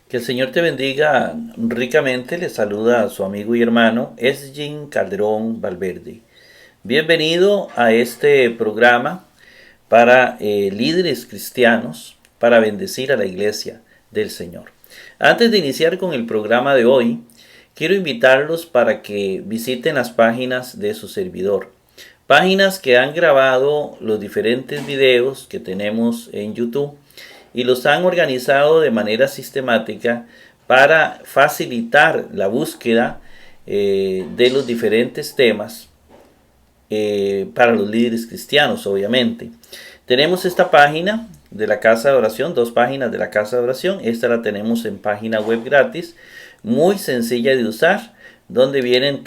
Que el Señor te bendiga ricamente. Le saluda a su amigo y hermano Esgin Calderón Valverde. Bienvenido a este programa para líderes cristianos para bendecir a la iglesia del Señor. Antes de iniciar con el programa de hoy, quiero invitarlos para que visiten las páginas de su servidor. Páginas que han grabado los diferentes videos que tenemos en YouTube y los han organizado de manera sistemática para facilitar la búsqueda de los diferentes temas para los líderes cristianos, obviamente. Tenemos esta página de la Casa de Oración, dos páginas de la Casa de Oración. Esta la tenemos en página web gratis, muy sencilla de usar, donde vienen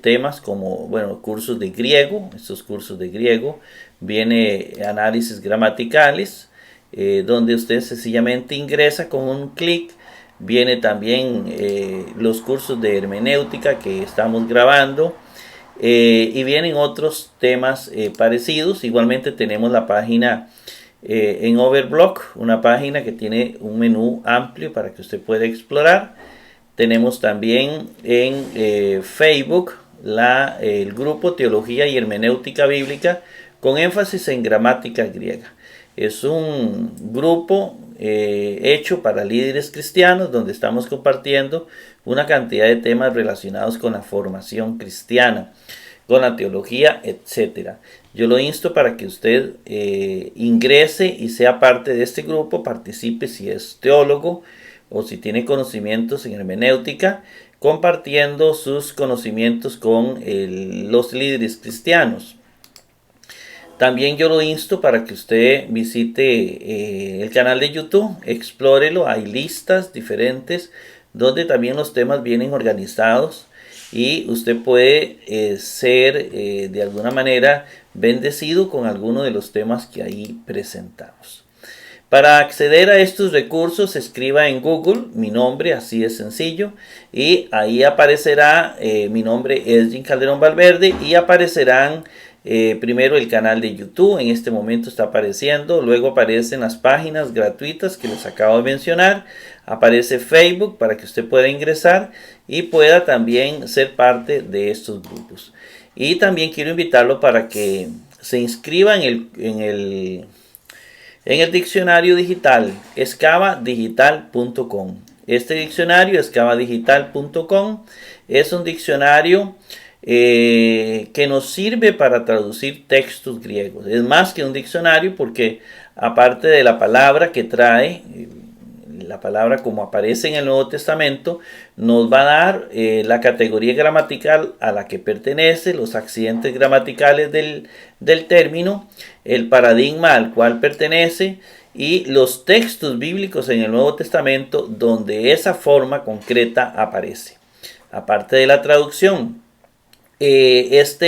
temas como, cursos de griego. Estos cursos de griego, viene análisis gramaticales, donde usted sencillamente ingresa con un clic. Viene también los cursos de hermenéutica que estamos grabando, y vienen otros temas parecidos. Igualmente tenemos la página en Overblock, una página que tiene un menú amplio para que usted pueda explorar. Tenemos también en Facebook el grupo Teología y Hermenéutica Bíblica con énfasis en gramática griega. Es un grupo hecho para líderes cristianos, donde estamos compartiendo una cantidad de temas relacionados con la formación cristiana, con la teología, etc. Yo lo insto para que usted ingrese y sea parte de este grupo, participe si es teólogo o si tiene conocimientos en hermenéutica, compartiendo sus conocimientos con los líderes cristianos. También yo lo insto para que usted visite el canal de YouTube, explórelo. Hay listas diferentes donde también los temas vienen organizados y usted puede ser de alguna manera bendecido con alguno de los temas que ahí presentamos. Para acceder a estos recursos, escriba en Google mi nombre, así de sencillo, y ahí aparecerá mi nombre, Esgin Calderón Valverde, y aparecerán primero el canal de YouTube. En este momento está apareciendo, luego aparecen las páginas gratuitas que les acabo de mencionar, aparece Facebook para que usted pueda ingresar y pueda también ser parte de estos grupos. Y también quiero invitarlo para que se inscriba en el diccionario digital escavadigital.com. Este diccionario, escavadigital.com, es un diccionario que nos sirve para traducir textos griegos. Es más que un diccionario, porque aparte de la palabra que trae, la palabra como aparece en el Nuevo Testamento, nos va a dar la categoría gramatical a la que pertenece, los accidentes gramaticales del término, el paradigma al cual pertenece y los textos bíblicos en el Nuevo Testamento donde esa forma concreta aparece. Aparte de la traducción, esta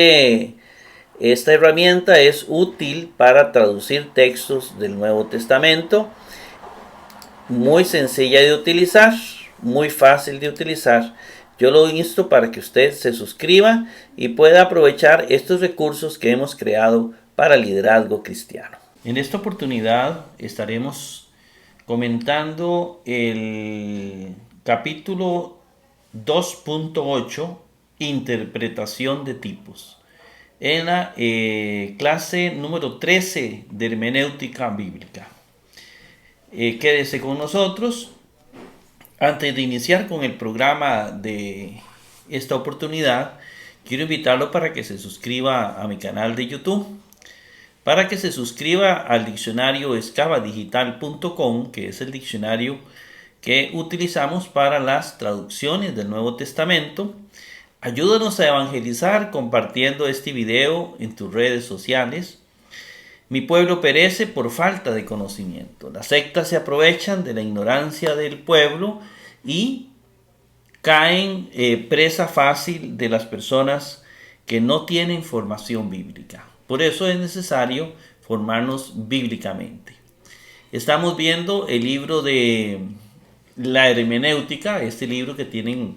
herramienta es útil para traducir textos del Nuevo Testamento. Muy sencilla de utilizar, muy fácil de utilizar. Yo lo insto para que usted se suscriba y pueda aprovechar estos recursos que hemos creado para liderazgo cristiano. En esta oportunidad estaremos comentando el capítulo 2.8, interpretación de tipos, en la clase número 13 de hermenéutica bíblica. Quédese con nosotros. Antes de iniciar con el programa de esta oportunidad, quiero invitarlo para que se suscriba a mi canal de YouTube, para que se suscriba al diccionario escavadigital.com, que es el diccionario que utilizamos para las traducciones del Nuevo Testamento. Ayúdanos a evangelizar compartiendo este video en tus redes sociales. Mi pueblo perece por falta de conocimiento. Las sectas se aprovechan de la ignorancia del pueblo y caen presa fácil de las personas que no tienen formación bíblica. Por eso es necesario formarnos bíblicamente. Estamos viendo el libro de la hermenéutica, este libro que tienen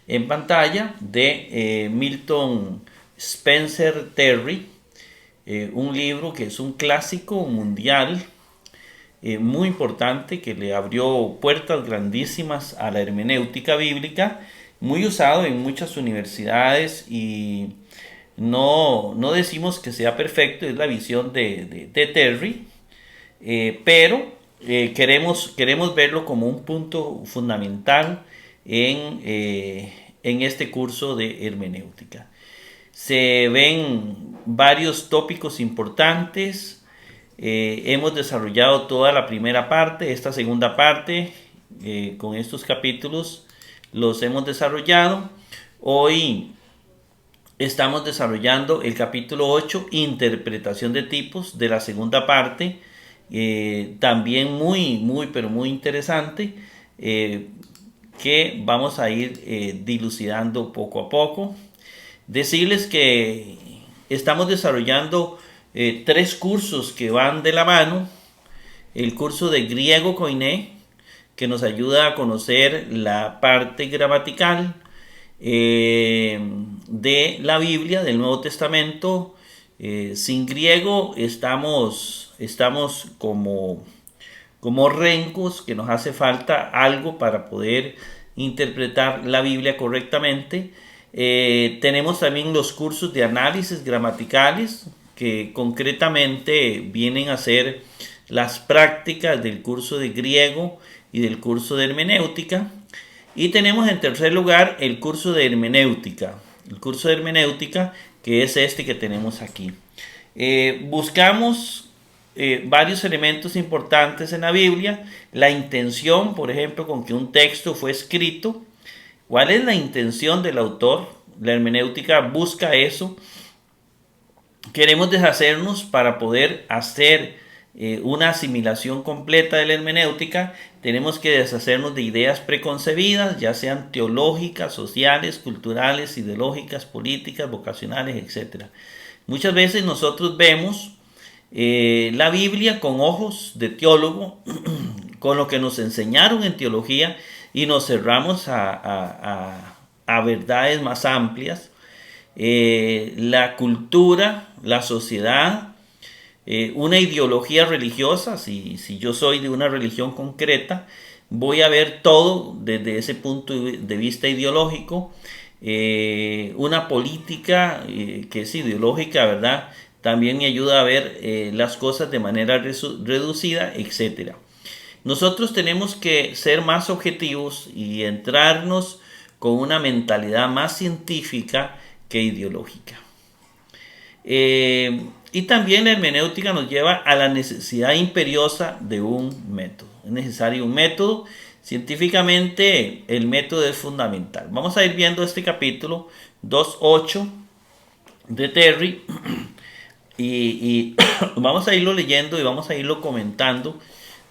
en pantalla, de Milton Spencer Terry. Un libro que es un clásico mundial, muy importante que le abrió puertas grandísimas a la hermenéutica bíblica, muy usado en muchas universidades y no decimos que sea perfecto, es la visión de Terry, pero queremos verlo como un punto fundamental en este curso de hermenéutica. Se ven varios tópicos importantes. Hemos desarrollado toda la primera parte. Esta segunda parte, con estos capítulos, los hemos desarrollado. Hoy estamos desarrollando el capítulo 8, interpretación de tipos, de la segunda parte. También pero muy interesante, que vamos a ir dilucidando poco a poco. Decirles que estamos desarrollando 3 cursos que van de la mano. El curso de griego koiné, que nos ayuda a conocer la parte gramatical de la Biblia, del Nuevo Testamento. Sin griego estamos como rencos, que nos hace falta algo para poder interpretar la Biblia correctamente. Tenemos también los cursos de análisis gramaticales, que concretamente vienen a ser las prácticas del curso de griego y del curso de hermenéutica. Y tenemos en tercer lugar el curso de hermenéutica. El curso de hermenéutica, que es este que tenemos aquí. Buscamos varios elementos importantes en la Biblia. La intención, por ejemplo, con que un texto fue escrito. ¿Cuál es la intención del autor? La hermenéutica busca eso. Queremos deshacernos para poder hacer una asimilación completa de la hermenéutica. Tenemos que deshacernos de ideas preconcebidas, ya sean teológicas, sociales, culturales, ideológicas, políticas, vocacionales, etc. Muchas veces nosotros vemos la Biblia con ojos de teólogo, con lo que nos enseñaron en teología, y nos cerramos a verdades más amplias. La cultura, la sociedad, una ideología religiosa. Si yo soy de una religión concreta, voy a ver todo desde ese punto de vista ideológico. Una política que es ideológica, ¿verdad?, también me ayuda a ver las cosas de manera reducida, etc. Nosotros tenemos que ser más objetivos y entrarnos con una mentalidad más científica que ideológica. Y también la hermenéutica nos lleva a la necesidad imperiosa de un método. Es necesario un método. Científicamente el método es fundamental. Vamos a ir viendo este capítulo 2.8 de Terry y vamos a irlo leyendo y vamos a irlo comentando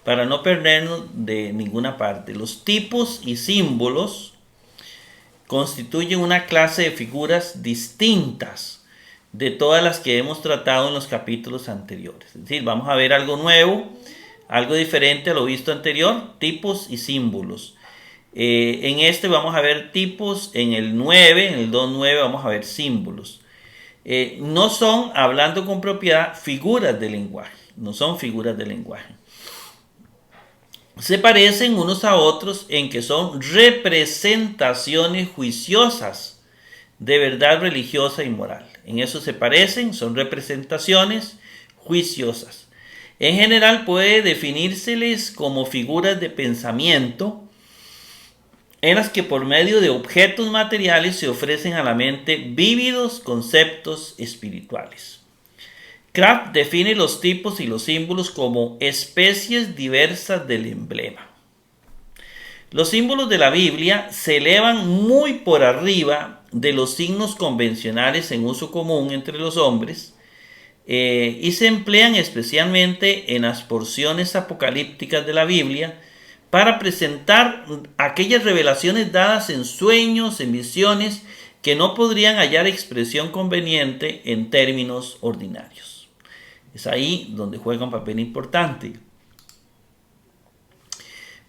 para no perdernos de ninguna parte. Los tipos y símbolos constituyen una clase de figuras distintas de todas las que hemos tratado en los capítulos anteriores. Es decir, vamos a ver algo nuevo, algo diferente a lo visto anterior, tipos y símbolos. En este vamos a ver tipos, en el 9, en el 2.9 vamos a ver símbolos. No son, hablando con propiedad, figuras de lenguaje. No son figuras de lenguaje. Se parecen unos a otros en que son representaciones juiciosas de verdad religiosa y moral. En eso se parecen, son representaciones juiciosas. En general puede definírseles como figuras de pensamiento en las que por medio de objetos materiales se ofrecen a la mente vívidos conceptos espirituales. Kraft define los tipos y los símbolos como especies diversas del emblema. Los símbolos de la Biblia se elevan muy por arriba de los signos convencionales en uso común entre los hombres y se emplean especialmente en las porciones apocalípticas de la Biblia para presentar aquellas revelaciones dadas en sueños, en visiones, que no podrían hallar expresión conveniente en términos ordinarios. Es ahí donde juega un papel importante.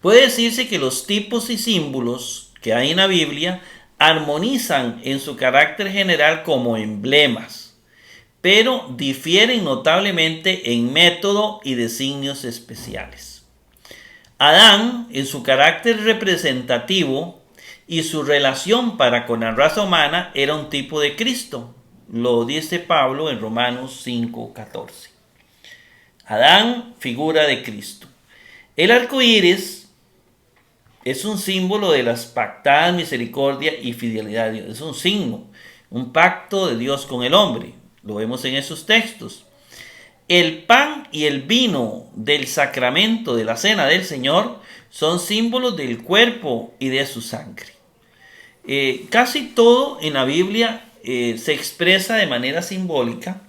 Puede decirse que los tipos y símbolos que hay en la Biblia armonizan en su carácter general como emblemas, pero difieren notablemente en método y designios especiales. Adán, en su carácter representativo y su relación para con la raza humana, era un tipo de Cristo. Lo dice Pablo en Romanos 5:14. Adán, figura de Cristo. El arco iris es un símbolo de la pactada misericordia y fidelidad de Dios. Es un signo, un pacto de Dios con el hombre. Lo vemos en esos textos. El pan y el vino del sacramento de la cena del Señor son símbolos del cuerpo y de su sangre. Casi todo en la Biblia se expresa de manera simbólica.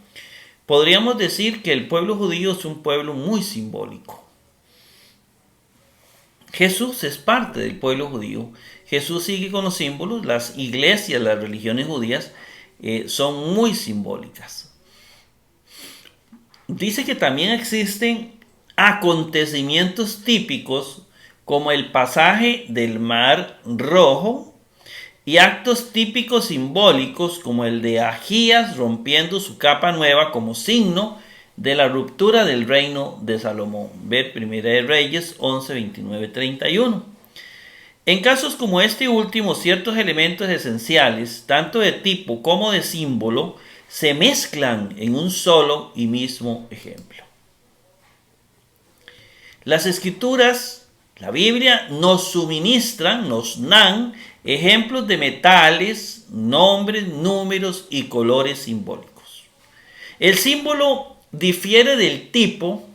Podríamos decir que el pueblo judío es un pueblo muy simbólico. Jesús es parte del pueblo judío. Jesús sigue con los símbolos. Las iglesias, las religiones judías son muy simbólicas. Dice que también existen acontecimientos típicos como el pasaje del Mar Rojo y actos típicos simbólicos como el de Ahías rompiendo su capa nueva como signo de la ruptura del reino de Salomón. Ver Primera de Reyes 11, 29, 31. En casos como este último, ciertos elementos esenciales, tanto de tipo como de símbolo, se mezclan en un solo y mismo ejemplo. Las escrituras, la Biblia, nos suministran, nos dan ejemplos de metales, nombres, números y colores simbólicos. El símbolo difiere del tipo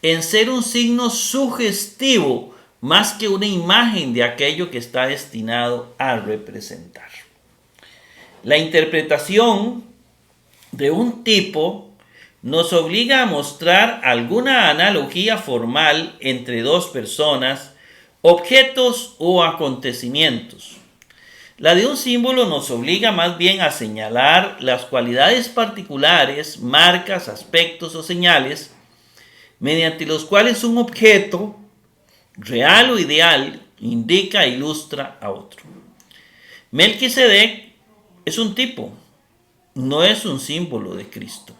en ser un signo sugestivo más que una imagen de aquello que está destinado a representar. La interpretación de un tipo nos obliga a mostrar alguna analogía formal entre dos personas, objetos o acontecimientos. La de un símbolo nos obliga más bien a señalar las cualidades particulares, marcas, aspectos o señales mediante los cuales un objeto, real o ideal, indica e ilustra a otro. Melquisedec es un tipo, no es un símbolo de Cristo,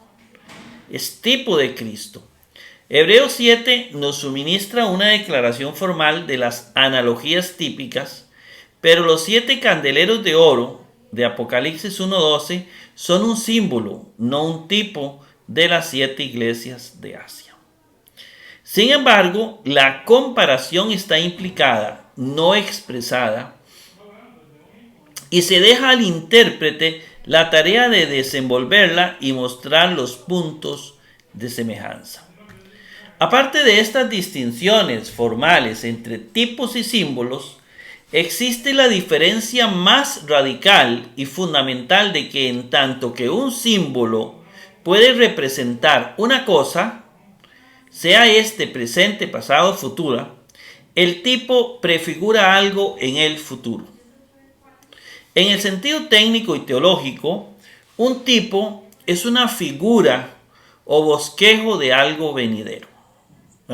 es tipo de Cristo. Hebreos 7 nos suministra una declaración formal de las analogías típicas, pero los 7 candeleros de oro de Apocalipsis 1:12 son un símbolo, no un tipo de las 7 iglesias de Asia. Sin embargo, la comparación está implicada, no expresada, y se deja al intérprete la tarea de desenvolverla y mostrar los puntos de semejanza. Aparte de estas distinciones formales entre tipos y símbolos, existe la diferencia más radical y fundamental de que en tanto que un símbolo puede representar una cosa, sea este presente, pasado o futura, el tipo prefigura algo en el futuro. En el sentido técnico y teológico, un tipo es una figura o bosquejo de algo venidero.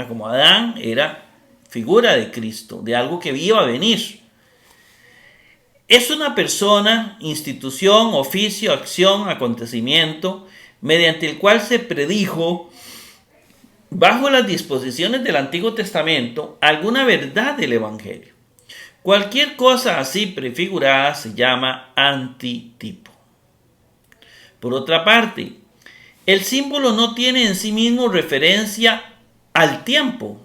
Como Adán era figura de Cristo, de algo que iba a venir. Es una persona, institución, oficio, acción, acontecimiento, mediante el cual se predijo, bajo las disposiciones del Antiguo Testamento, alguna verdad del Evangelio. Cualquier cosa así prefigurada se llama antitipo. Por otra parte, el símbolo no tiene en sí mismo referencia al tiempo.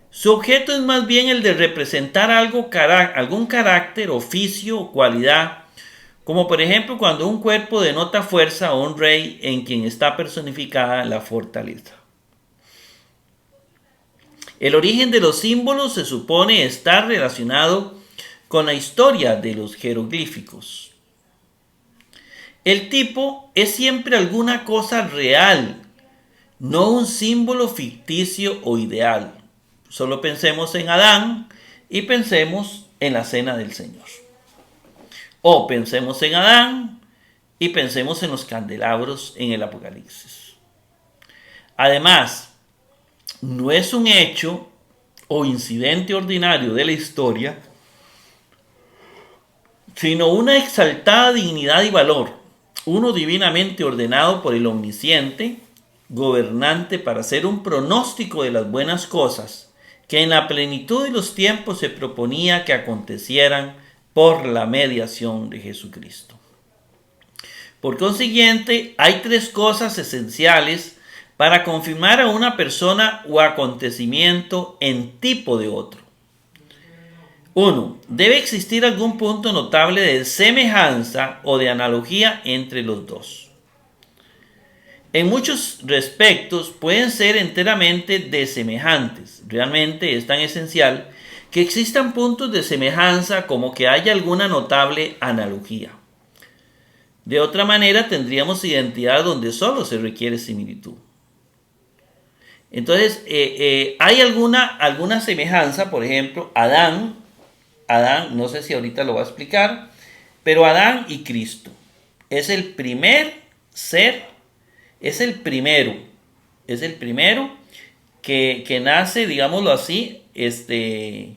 Su objeto es más bien el de representar algún carácter, oficio o cualidad, como por ejemplo cuando un cuerpo denota fuerza o un rey en quien está personificada la fortaleza. El origen de los símbolos se supone estar relacionado con la historia de los jeroglíficos. El tipo es siempre alguna cosa real, no un símbolo ficticio o ideal. Solo pensemos en Adán y pensemos en la cena del Señor. O pensemos en Adán y pensemos en los candelabros en el Apocalipsis. Además, no es un hecho o incidente ordinario de la historia, sino una exaltada dignidad y valor, uno divinamente ordenado por el omnisciente, gobernante para hacer un pronóstico de las buenas cosas que en la plenitud de los tiempos se proponía que acontecieran por la mediación de Jesucristo. Por consiguiente, hay tres cosas esenciales para confirmar a una persona o acontecimiento en tipo de otro. 1. Debe existir algún punto notable de semejanza o de analogía entre los dos. En muchos respectos pueden ser enteramente desemejantes. Realmente es tan esencial que existan puntos de semejanza como que haya alguna notable analogía. De otra manera tendríamos identidad donde solo se requiere similitud. Entonces, hay alguna semejanza, por ejemplo, Adán, no sé si ahorita lo va a explicar, pero Adán y Cristo. Es el primer ser, es el primero que nace, digámoslo así, el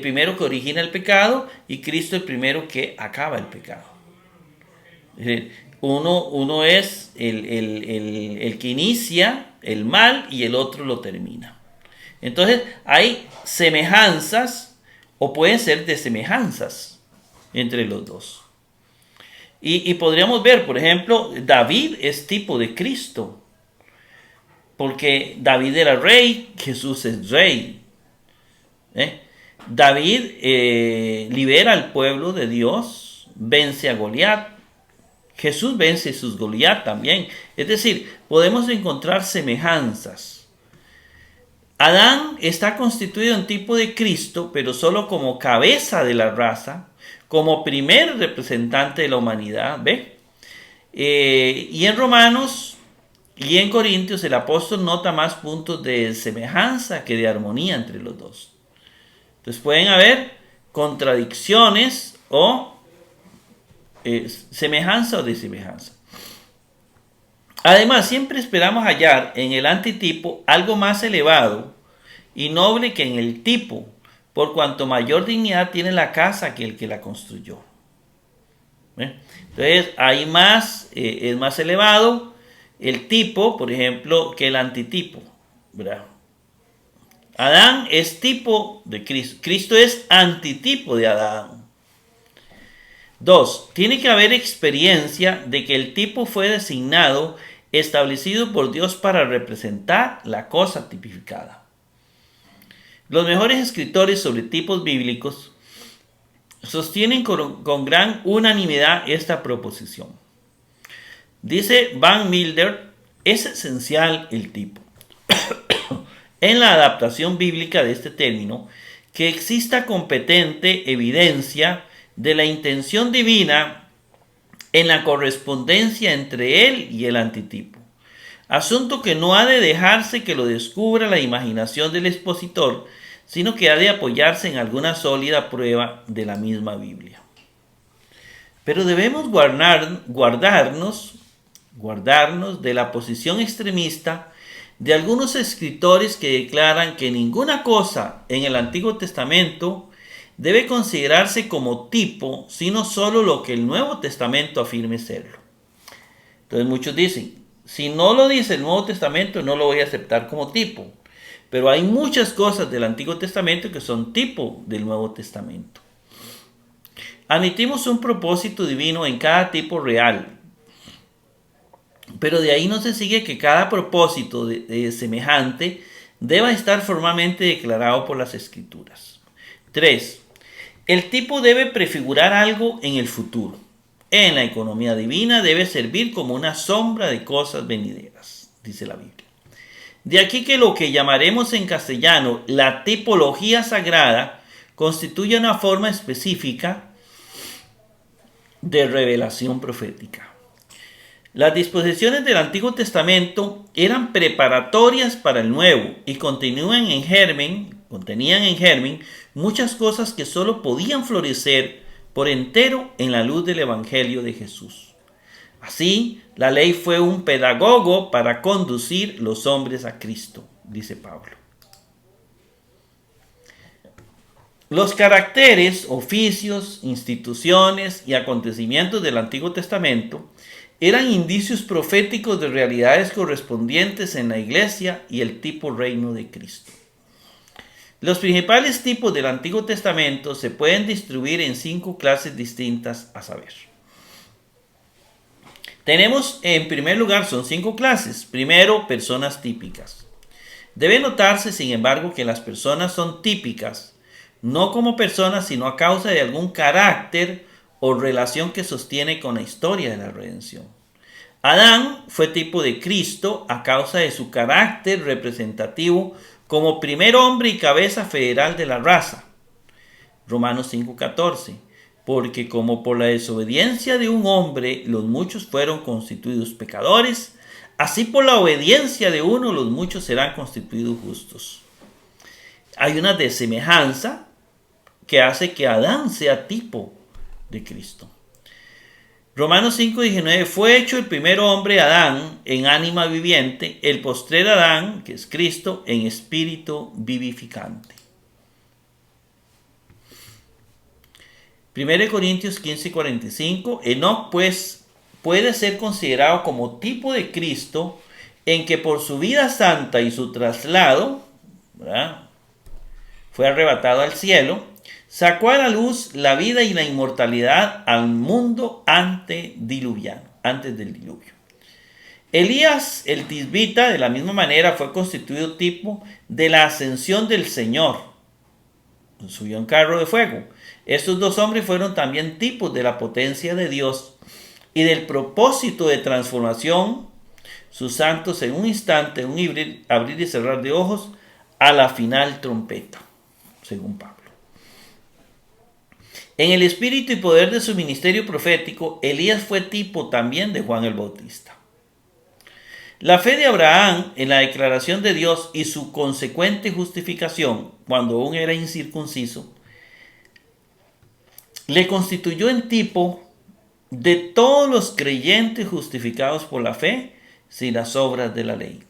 primero que origina el pecado, y Cristo el primero que acaba el pecado. Es decir, uno es el que inicia el mal y el otro lo termina. Entonces hay semejanzas o pueden ser desemejanzas entre los dos. Y podríamos ver, por ejemplo, David es tipo de Cristo, porque David era rey, Jesús es rey. David libera al pueblo de Dios, vence a Goliat. Jesús vence a sus Goliat también. Es decir, podemos encontrar semejanzas. Adán está constituido en tipo de Cristo, pero solo como cabeza de la raza, como primer representante de la humanidad, ¿ve? Y en Romanos y en Corintios el apóstol nota más puntos de semejanza que de armonía entre los dos. Entonces pueden haber contradicciones o semejanza o desemejanza. Además, siempre esperamos hallar en el antitipo algo más elevado y noble que en el tipo, por cuanto mayor dignidad tiene la casa que el que la construyó. Entonces, hay más, es más elevado el tipo, por ejemplo, que el antitipo, ¿verdad? Adán es tipo de Cristo. Cristo es antitipo de Adán. 2. Tiene que haber experiencia de que el tipo fue designado, establecido por Dios para representar la cosa tipificada. Los mejores escritores sobre tipos bíblicos sostienen con gran unanimidad esta proposición. Dice Van Milder, es esencial el tipo. En la adaptación bíblica de este término, que exista competente evidencia de la intención divina en la correspondencia entre él y el antitipo. Asunto que no ha de dejarse que lo descubra la imaginación del expositor, sino que ha de apoyarse en alguna sólida prueba de la misma Biblia. Pero debemos guardarnos de la posición extremista de algunos escritores que declaran que ninguna cosa en el Antiguo Testamento debe considerarse como tipo, sino solo lo que el Nuevo Testamento afirme serlo. Entonces muchos dicen, si no lo dice el Nuevo Testamento, no lo voy a aceptar como tipo. Pero hay muchas cosas del Antiguo Testamento que son tipo del Nuevo Testamento. Admitimos un propósito divino en cada tipo real, pero de ahí no se sigue que cada propósito de semejante deba estar formalmente declarado por las Escrituras. 3. El tipo debe prefigurar algo en el futuro. En la economía divina debe servir como una sombra de cosas venideras, dice la Biblia. De aquí que lo que llamaremos en castellano la tipología sagrada constituye una forma específica de revelación profética. Las disposiciones del Antiguo Testamento eran preparatorias para el Nuevo y contenían en germen muchas cosas que solo podían florecer por entero en la luz del Evangelio de Jesús. Así, la ley fue un pedagogo para conducir los hombres a Cristo, dice Pablo. Los caracteres, oficios, instituciones y acontecimientos del Antiguo Testamento eran indicios proféticos de realidades correspondientes en la iglesia y el tipo reino de Cristo. Los principales tipos del Antiguo Testamento se pueden distribuir en 5 clases distintas a saber. Tenemos, en primer lugar, son 5 clases. Primero, personas típicas. Debe notarse, sin embargo, que las personas son típicas, no como personas, sino a causa de algún carácter o relación que sostiene con la historia de la redención. Adán fue tipo de Cristo a causa de su carácter representativo como primer hombre y cabeza federal de la raza. Romanos 5:14. Porque como por la desobediencia de un hombre los muchos fueron constituidos pecadores, así por la obediencia de uno los muchos serán constituidos justos. Hay una desemejanza que hace que Adán sea tipo de Cristo. Romanos 5:19, fue hecho el primer hombre Adán en ánima viviente, el postrer Adán, que es Cristo, en espíritu vivificante. 1 Corintios 15:45, Enoc pues puede ser considerado como tipo de Cristo en que por su vida santa y su traslado, ¿verdad?, fue arrebatado al cielo, sacó a la luz la vida y la inmortalidad al mundo antediluviano, antes del diluvio. Elías el tisbita de la misma manera fue constituido tipo de la ascensión del Señor. Subió en carro de fuego. Estos 2 hombres fueron también tipos de la potencia de Dios y del propósito de transformación sus santos en un instante, un abrir y cerrar de ojos, a la final trompeta, según Pablo. En el espíritu y poder de su ministerio profético, Elías fue tipo también de Juan el Bautista. La fe de Abraham en la declaración de Dios y su consecuente justificación, cuando aún era incircunciso, le constituyó en tipo de todos los creyentes justificados por la fe sin las obras de la ley.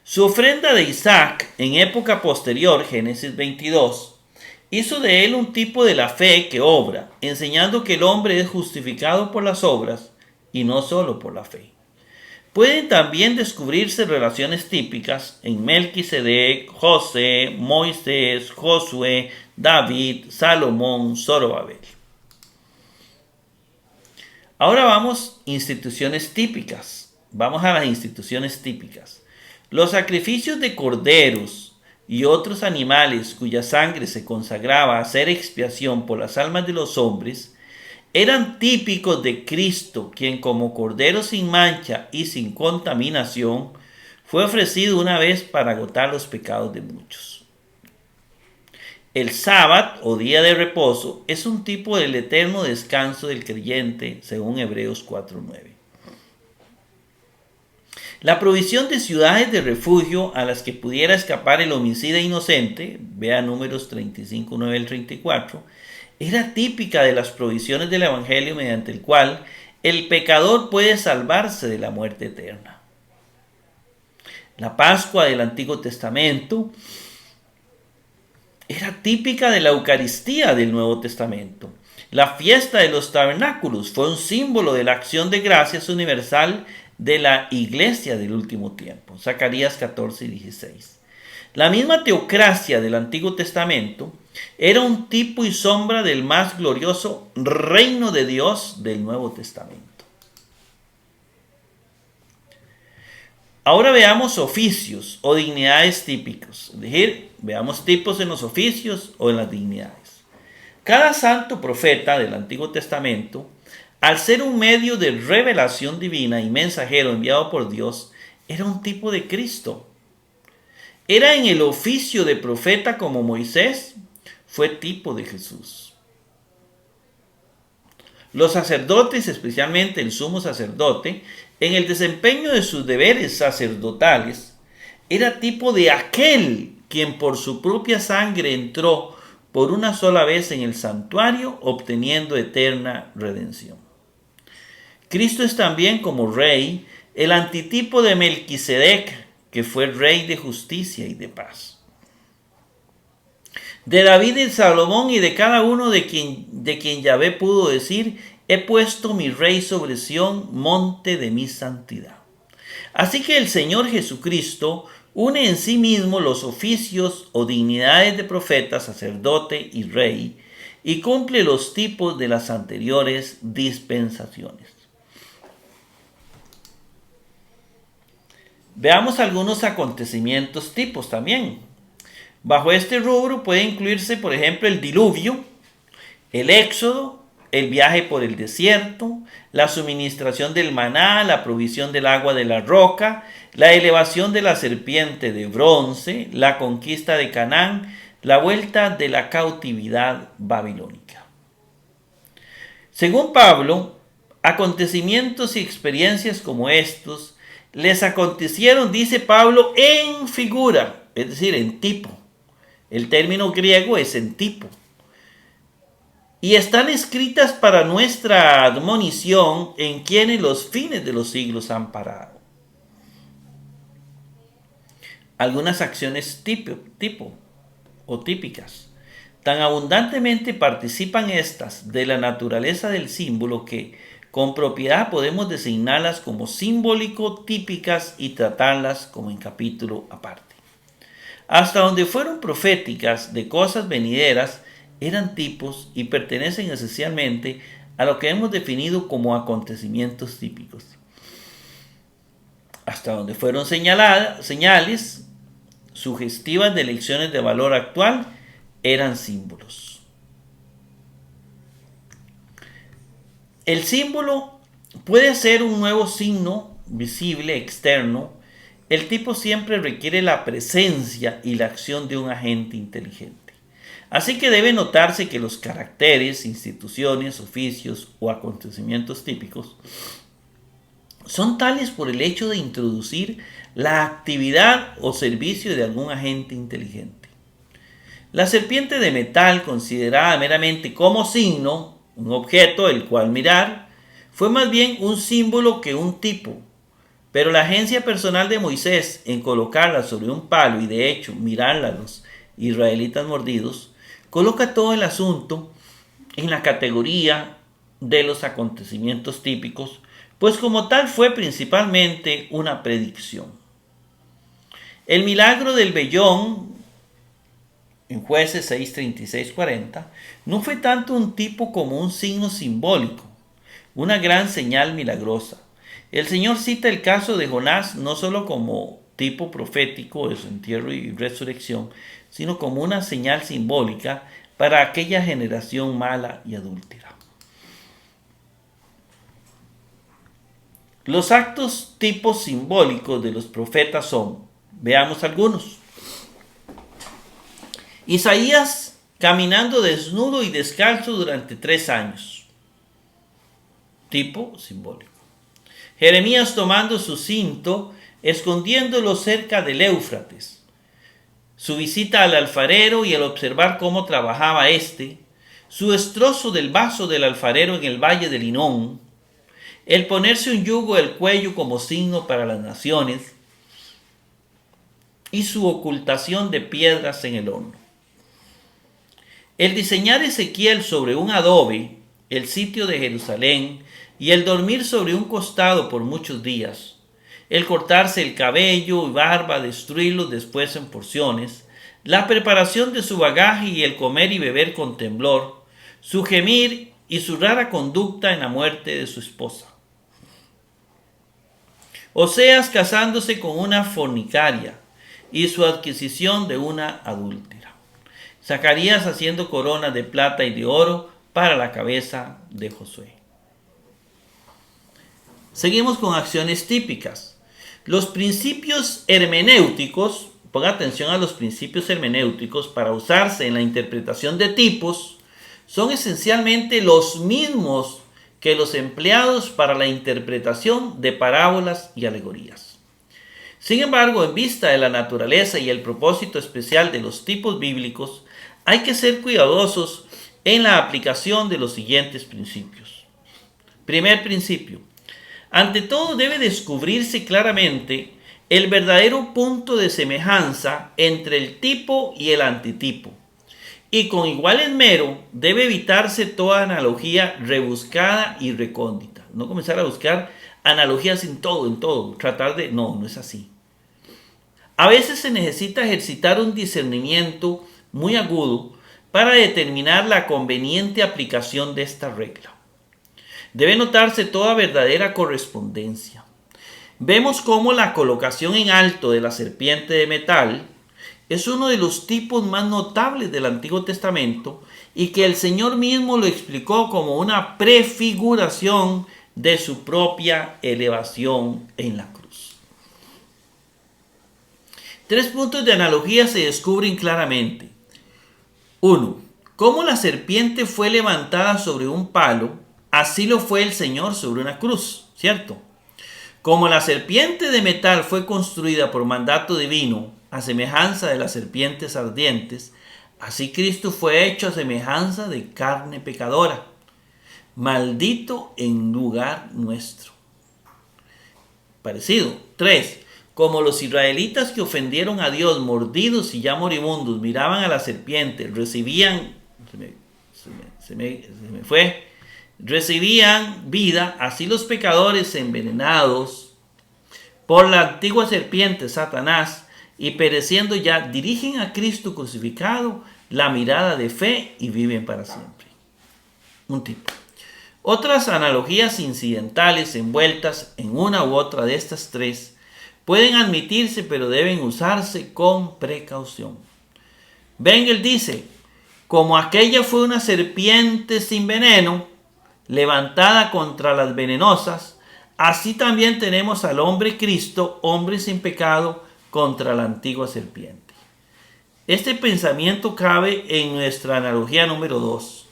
Su ofrenda de Isaac en época posterior, Génesis 22, hizo de él un tipo de la fe que obra, enseñando que el hombre es justificado por las obras y no solo por la fe. Pueden también descubrirse relaciones típicas en Melquisedec, José, Moisés, Josué, David, Salomón, Zorobabel. Ahora vamos a instituciones típicas. Vamos a las instituciones típicas. Los sacrificios de corderos y otros animales cuya sangre se consagraba a hacer expiación por las almas de los hombres eran típicos de Cristo, quien como cordero sin mancha y sin contaminación fue ofrecido una vez para agotar los pecados de muchos. El sábado o día de reposo es un tipo del eterno descanso del creyente, según Hebreos 4:9. La provisión de ciudades de refugio a las que pudiera escapar el homicida inocente, vea Números 35:9 al 34, era típica de las provisiones del Evangelio mediante el cual el pecador puede salvarse de la muerte eterna. La Pascua del Antiguo Testamento era típica de la Eucaristía del Nuevo Testamento. La fiesta de los tabernáculos fue un símbolo de la acción de gracias universal de la iglesia del último tiempo. Zacarías 14:16. La misma teocracia del Antiguo Testamento era un tipo y sombra del más glorioso reino de Dios del Nuevo Testamento. Ahora veamos oficios o dignidades típicos. Es decir, veamos tipos en los oficios o en las dignidades. Cada santo profeta del Antiguo Testamento, al ser un medio de revelación divina y mensajero enviado por Dios, era un tipo de Cristo. Era en el oficio de profeta como Moisés, fue tipo de Jesús. Los sacerdotes, especialmente el sumo sacerdote, en el desempeño de sus deberes sacerdotales, era tipo de aquel quien por su propia sangre entró por una sola vez en el santuario, obteniendo eterna redención. Cristo es también como rey, el antitipo de Melquisedec, que fue rey de justicia y de paz. De David y Salomón y de cada uno de quien Yahvé pudo decir, he puesto mi rey sobre Sión, monte de mi santidad. Así que el Señor Jesucristo une en sí mismo los oficios o dignidades de profeta, sacerdote y rey, y cumple los tipos de las anteriores dispensaciones. Veamos algunos acontecimientos tipos también. Bajo este rubro puede incluirse, por ejemplo, el diluvio, el éxodo, el viaje por el desierto, la suministración del maná, la provisión del agua de la roca, la elevación de la serpiente de bronce, la conquista de Canaán, la vuelta de la cautividad babilónica. Según Pablo, acontecimientos y experiencias como estos les acontecieron, dice Pablo, en figura, es decir, en tipo. El término griego es en tipo. Y están escritas para nuestra admonición, en quienes los fines de los siglos han parado. Algunas acciones tipo o típicas. Tan abundantemente participan estas de la naturaleza del símbolo que con propiedad podemos designarlas como simbólico típicas y tratarlas como en capítulo aparte. Hasta donde fueron proféticas de cosas venideras, eran tipos y pertenecen esencialmente a lo que hemos definido como acontecimientos típicos. Hasta donde fueron señales sugestivas de lecciones de valor actual, eran símbolos. El símbolo puede ser un nuevo signo visible externo. El tipo siempre requiere la presencia y la acción de un agente inteligente. Así que debe notarse que los caracteres, instituciones, oficios o acontecimientos típicos son tales por el hecho de introducir la actividad o servicio de algún agente inteligente. La serpiente de metal, considerada meramente como signo, un objeto el cual mirar, fue más bien un símbolo que un tipo. Pero la agencia personal de Moisés en colocarla sobre un palo y de hecho mirarla a los israelitas mordidos, coloca todo el asunto en la categoría de los acontecimientos típicos, pues como tal fue principalmente una predicción. El milagro del vellón, en Jueces 6, 36, 40, no fue tanto un tipo como un signo simbólico, una gran señal milagrosa. El Señor cita el caso de Jonás no solo como tipo profético de su entierro y resurrección, sino como una señal simbólica para aquella generación mala y adúltera. Los actos tipos simbólicos de los profetas son, veamos algunos. Isaías caminando desnudo y descalzo durante 3 años. Tipo simbólico. Jeremías tomando su cinto, escondiéndolo cerca del Éufrates. Su visita al alfarero y el observar cómo trabajaba éste. Su destrozo del vaso del alfarero en el valle del Hinón. El ponerse un yugo al cuello como signo para las naciones. Y su ocultación de piedras en el horno. El diseñar Ezequiel sobre un adobe el sitio de Jerusalén y el dormir sobre un costado por muchos días, el cortarse el cabello y barba, destruirlos después en porciones, la preparación de su bagaje y el comer y beber con temblor, su gemir y su rara conducta en la muerte de su esposa. Oseas casándose con una fornicaria y su adquisición de una adúltera. Zacarías haciendo coronas de plata y de oro para la cabeza de Josué. Seguimos con acciones típicas. Los principios hermenéuticos, ponga atención a los principios hermenéuticos para usarse en la interpretación de tipos, son esencialmente los mismos que los empleados para la interpretación de parábolas y alegorías. Sin embargo, en vista de la naturaleza y el propósito especial de los tipos bíblicos, hay que ser cuidadosos en la aplicación de los siguientes principios. Primer principio. Ante todo debe descubrirse claramente el verdadero punto de semejanza entre el tipo y el antitipo. Y con igual esmero debe evitarse toda analogía rebuscada y recóndita. No comenzar a buscar analogías en todo. Tratar de... No es así. A veces se necesita ejercitar un discernimiento muy agudo para determinar la conveniente aplicación de esta regla. Debe notarse toda verdadera correspondencia. Vemos cómo la colocación en alto de la serpiente de metal es uno de los tipos más notables del Antiguo Testamento y que el Señor mismo lo explicó como una prefiguración de su propia elevación en la cruz. 3 puntos de analogía se descubren claramente. 1. Como la serpiente fue levantada sobre un palo, así lo fue el Señor sobre una cruz, ¿cierto? Como la serpiente de metal fue construida por mandato divino, a semejanza de las serpientes ardientes, así Cristo fue hecho a semejanza de carne pecadora, maldito en lugar nuestro. Parecido. 3. Como los israelitas que ofendieron a Dios, mordidos y ya moribundos, miraban a la serpiente, recibían vida, así los pecadores envenenados por la antigua serpiente Satanás y pereciendo ya, dirigen a Cristo crucificado la mirada de fe y viven para siempre. Un tipo. Otras analogías incidentales envueltas en una u otra de estas 3 pueden admitirse, pero deben usarse con precaución. Bengel dice, como aquella fue una serpiente sin veneno, levantada contra las venenosas, así también tenemos al hombre Cristo, hombre sin pecado, contra la antigua serpiente. Este pensamiento cabe en nuestra analogía número 2.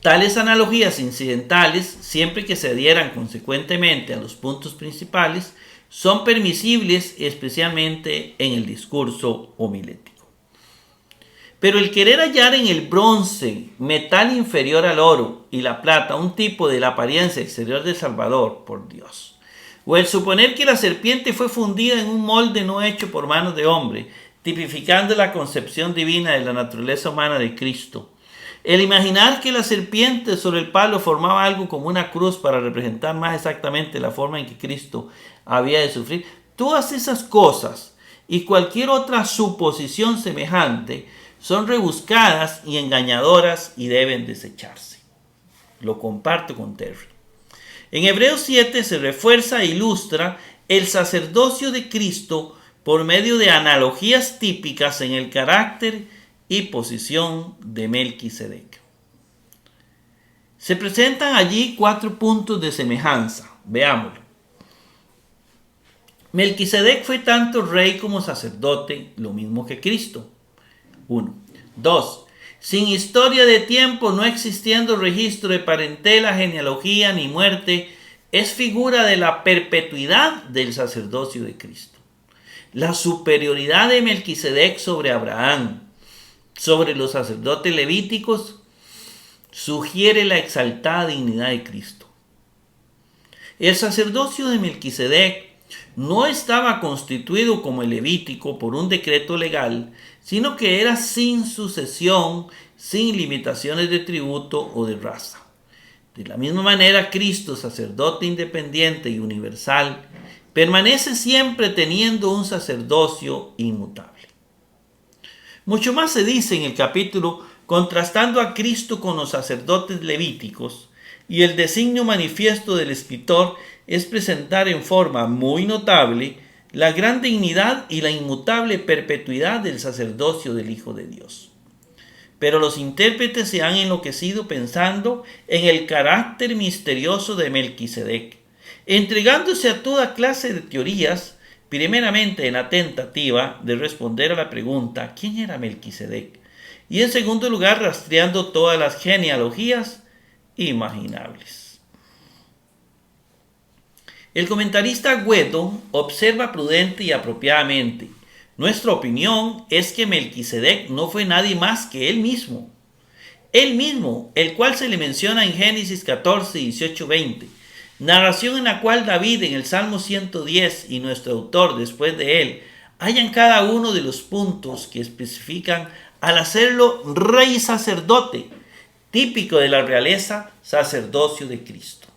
Tales analogías incidentales, siempre que se adhieran consecuentemente a los puntos principales, son permisibles, especialmente en el discurso homilético. Pero el querer hallar en el bronce, metal inferior al oro y la plata, un tipo de la apariencia exterior del Salvador, por Dios, o el suponer que la serpiente fue fundida en un molde no hecho por manos de hombre, tipificando la concepción divina de la naturaleza humana de Cristo, el imaginar que la serpiente sobre el palo formaba algo como una cruz para representar más exactamente la forma en que Cristo había de sufrir, todas esas cosas y cualquier otra suposición semejante son rebuscadas y engañadoras y deben desecharse. Lo comparto con Terry. En Hebreos 7 se refuerza e ilustra el sacerdocio de Cristo por medio de analogías típicas en el carácter y posición de Melquisedec. Se presentan allí 4 puntos de semejanza. Veámoslo. Melquisedec fue tanto rey como sacerdote, lo mismo que Cristo. 1. 2. Sin historia de tiempo, no existiendo registro de parentela, genealogía ni muerte, es figura de la perpetuidad del sacerdocio de Cristo. La superioridad de Melquisedec sobre Abraham, sobre los sacerdotes levíticos, sugiere la exaltada dignidad de Cristo. El sacerdocio de Melquisedec no estaba constituido como el levítico por un decreto legal, sino que era sin sucesión, sin limitaciones de tributo o de raza. De la misma manera, Cristo, sacerdote independiente y universal, permanece siempre teniendo un sacerdocio inmutable. Mucho más se dice en el capítulo contrastando a Cristo con los sacerdotes levíticos, y el designio manifiesto del escritor es presentar en forma muy notable la gran dignidad y la inmutable perpetuidad del sacerdocio del Hijo de Dios. Pero los intérpretes se han enloquecido pensando en el carácter misterioso de Melquisedec, entregándose a toda clase de teorías, primeramente en la tentativa de responder a la pregunta ¿quién era Melquisedec? Y en segundo lugar rastreando todas las genealogías imaginables. El comentarista Guedo observa prudente y apropiadamente: nuestra opinión es que Melquisedec no fue nadie más que él mismo, el cual se le menciona en Génesis 14, 18, 20, narración en la cual David en el Salmo 110 y nuestro autor después de él hallan cada uno de los puntos que especifican al hacerlo rey sacerdote, típico de la realeza sacerdocio de Cristo.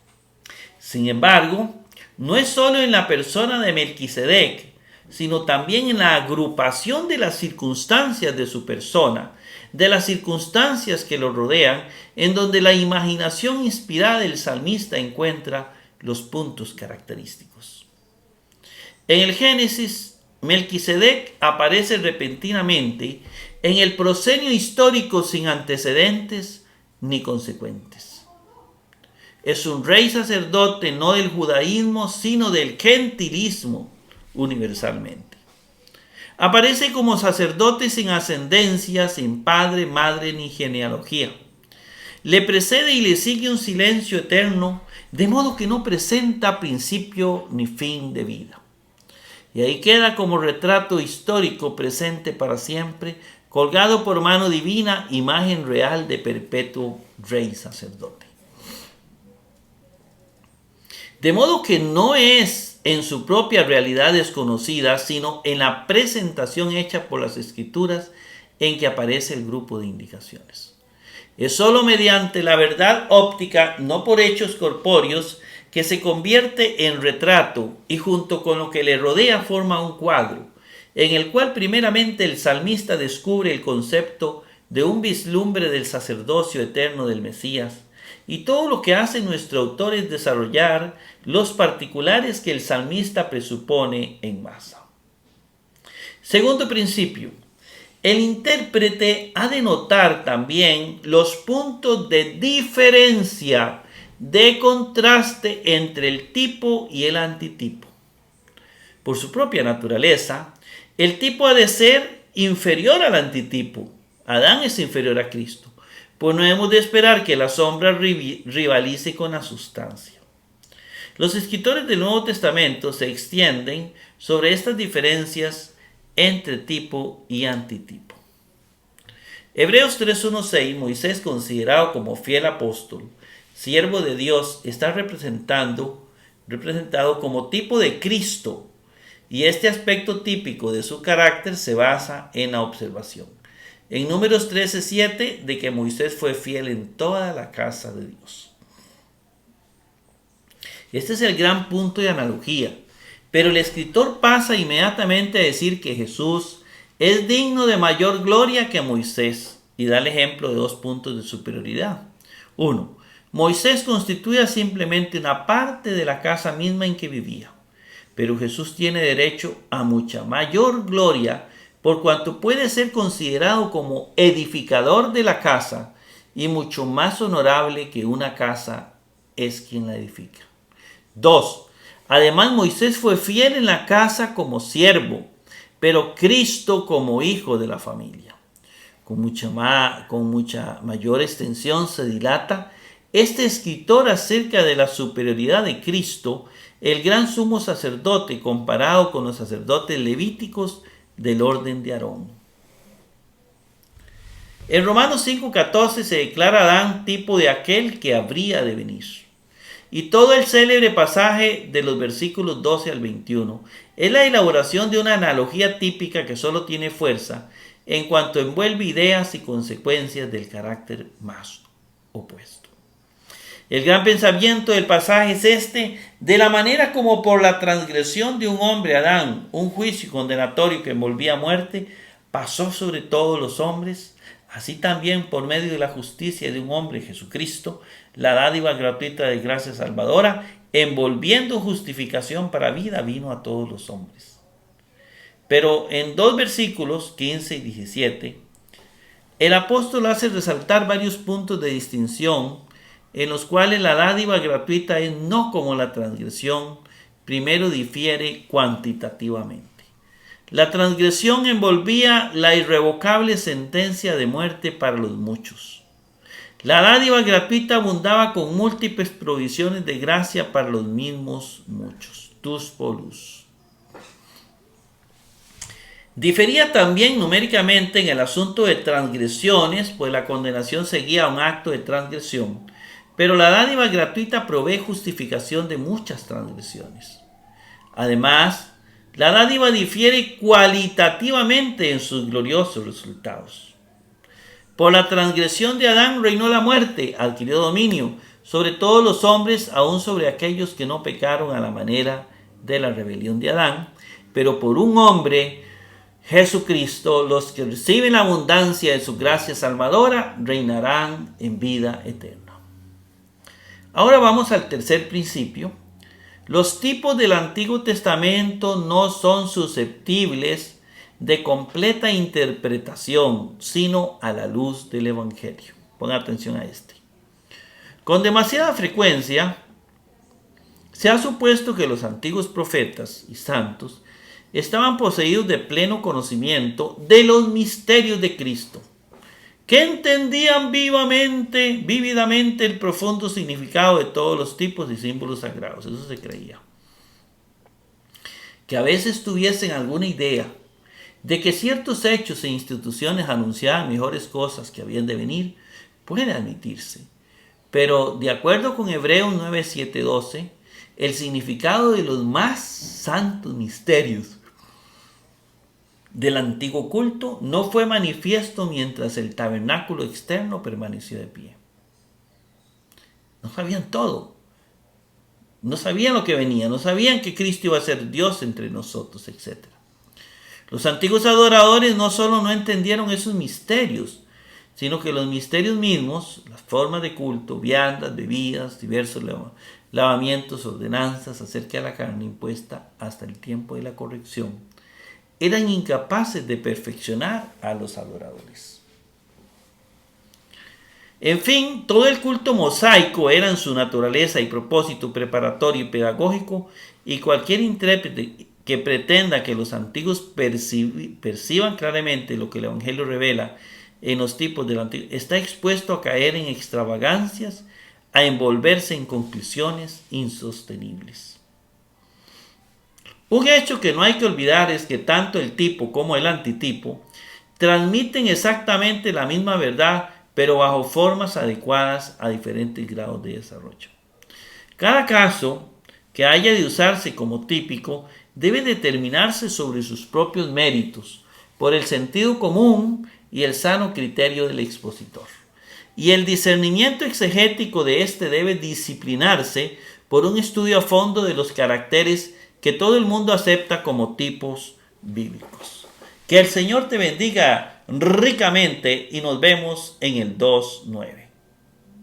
Sin embargo, no es solo en la persona de Melquisedec, sino también en la agrupación de las circunstancias de su persona, de las circunstancias que lo rodean, en donde la imaginación inspirada del salmista encuentra los puntos característicos. En el Génesis, Melquisedec aparece repentinamente en el proscenio histórico sin antecedentes ni consecuentes. Es un rey sacerdote no del judaísmo, sino del gentilismo universalmente. Aparece como sacerdote sin ascendencia, sin padre, madre ni genealogía. Le precede y le sigue un silencio eterno, de modo que no presenta principio ni fin de vida. Y ahí queda como retrato histórico presente para siempre, colgado por mano divina, imagen real de perpetuo rey sacerdote. De modo que no es en su propia realidad desconocida, sino en la presentación hecha por las Escrituras en que aparece el grupo de indicaciones. Es sólo mediante la verdad óptica, no por hechos corpóreos, que se convierte en retrato y junto con lo que le rodea forma un cuadro, en el cual primeramente el salmista descubre el concepto de un vislumbre del sacerdocio eterno del Mesías, y todo lo que hace nuestro autor es desarrollar los particulares que el salmista presupone en masa. Segundo principio, el intérprete ha de notar también los puntos de diferencia, de contraste entre el tipo y el antitipo. Por su propia naturaleza, el tipo ha de ser inferior al antitipo. Adán es inferior a Cristo, pues no hemos de esperar que la sombra rivalice con la sustancia. Los escritores del Nuevo Testamento se extienden sobre estas diferencias entre tipo y antitipo. Hebreos 3:1-6, Moisés, considerado como fiel apóstol, siervo de Dios, está representado como tipo de Cristo, y este aspecto típico de su carácter se basa en la observación. En Números 13:7, de que Moisés fue fiel en toda la casa de Dios. Este es el gran punto de analogía, pero el escritor pasa inmediatamente a decir que Jesús es digno de mayor gloria que Moisés, y da el ejemplo de dos puntos de superioridad. 1. Moisés constituía simplemente una parte de la casa misma en que vivía, pero Jesús tiene derecho a mucha mayor gloria por cuanto puede ser considerado como edificador de la casa, y mucho más honorable que una casa es quien la edifica. 2. Además, Moisés fue fiel en la casa como siervo, pero Cristo como hijo de la familia. Con mucha mayor extensión se dilata este escritor acerca de la superioridad de Cristo, el gran sumo sacerdote, comparado con los sacerdotes levíticos del orden de Aarón. En Romanos 5:14 se declara a Adán tipo de aquel que habría de venir. Y todo el célebre pasaje de los versículos 12 al 21 es la elaboración de una analogía típica que solo tiene fuerza en cuanto envuelve ideas y consecuencias del carácter más opuesto. El gran pensamiento del pasaje es este: de la manera como por la transgresión de un hombre, Adán, un juicio condenatorio que envolvía muerte, pasó sobre todos los hombres, así también por medio de la justicia de un hombre, Jesucristo, la dádiva gratuita de gracia salvadora, envolviendo justificación para vida, vino a todos los hombres. Pero en dos versículos, 15 y 17, el apóstol hace resaltar varios puntos de distinción en los cuales la dádiva gratuita es no como la transgresión. Primero, difiere cuantitativamente. La transgresión envolvía la irrevocable sentencia de muerte para los muchos. La dádiva gratuita abundaba con múltiples provisiones de gracia para los mismos muchos. Tus polus. Difería también numéricamente en el asunto de transgresiones, pues la condenación seguía a un acto de transgresión, pero la dádiva gratuita provee justificación de muchas transgresiones. Además, la dádiva difiere cualitativamente en sus gloriosos resultados. Por la transgresión de Adán reinó la muerte, adquirió dominio sobre todos los hombres, aun sobre aquellos que no pecaron a la manera de la rebelión de Adán, pero por un hombre, Jesucristo, los que reciben la abundancia de su gracia salvadora reinarán en vida eterna. Ahora vamos al tercer principio. Los tipos del Antiguo Testamento no son susceptibles de completa interpretación, sino a la luz del Evangelio. Pongan atención a este. Con demasiada frecuencia se ha supuesto que los antiguos profetas y santos estaban poseídos de pleno conocimiento de los misterios de Cristo, que entendían vívidamente el profundo significado de todos los tipos y símbolos sagrados. Eso se creía. Que a veces tuviesen alguna idea de que ciertos hechos e instituciones anunciaban mejores cosas que habían de venir, puede admitirse. Pero de acuerdo con Hebreos 9, 7, 12, el significado de los más santos misterios del antiguo culto no fue manifiesto mientras el tabernáculo externo permaneció de pie. No sabían todo. No sabían lo que venía. No sabían que Cristo iba a ser Dios entre nosotros, etc. Los antiguos adoradores no solo no entendieron esos misterios, sino que los misterios mismos, las formas de culto, viandas, bebidas, diversos lavamientos, ordenanzas acerca de la carne impuesta hasta el tiempo de la corrección, eran incapaces de perfeccionar a los adoradores. En fin, todo el culto mosaico era en su naturaleza y propósito preparatorio y pedagógico, y cualquier intérprete que pretenda que los antiguos perciban claramente lo que el Evangelio revela en los tipos del antiguo, está expuesto a caer en extravagancias, a envolverse en conclusiones insostenibles. Un hecho que no hay que olvidar es que tanto el tipo como el antitipo transmiten exactamente la misma verdad, pero bajo formas adecuadas a diferentes grados de desarrollo. Cada caso que haya de usarse como típico debe determinarse sobre sus propios méritos, por el sentido común y el sano criterio del expositor. Y el discernimiento exegético de este debe disciplinarse por un estudio a fondo de los caracteres que todo el mundo acepta como tipos bíblicos. Que el Señor te bendiga ricamente y nos vemos en el 2.9.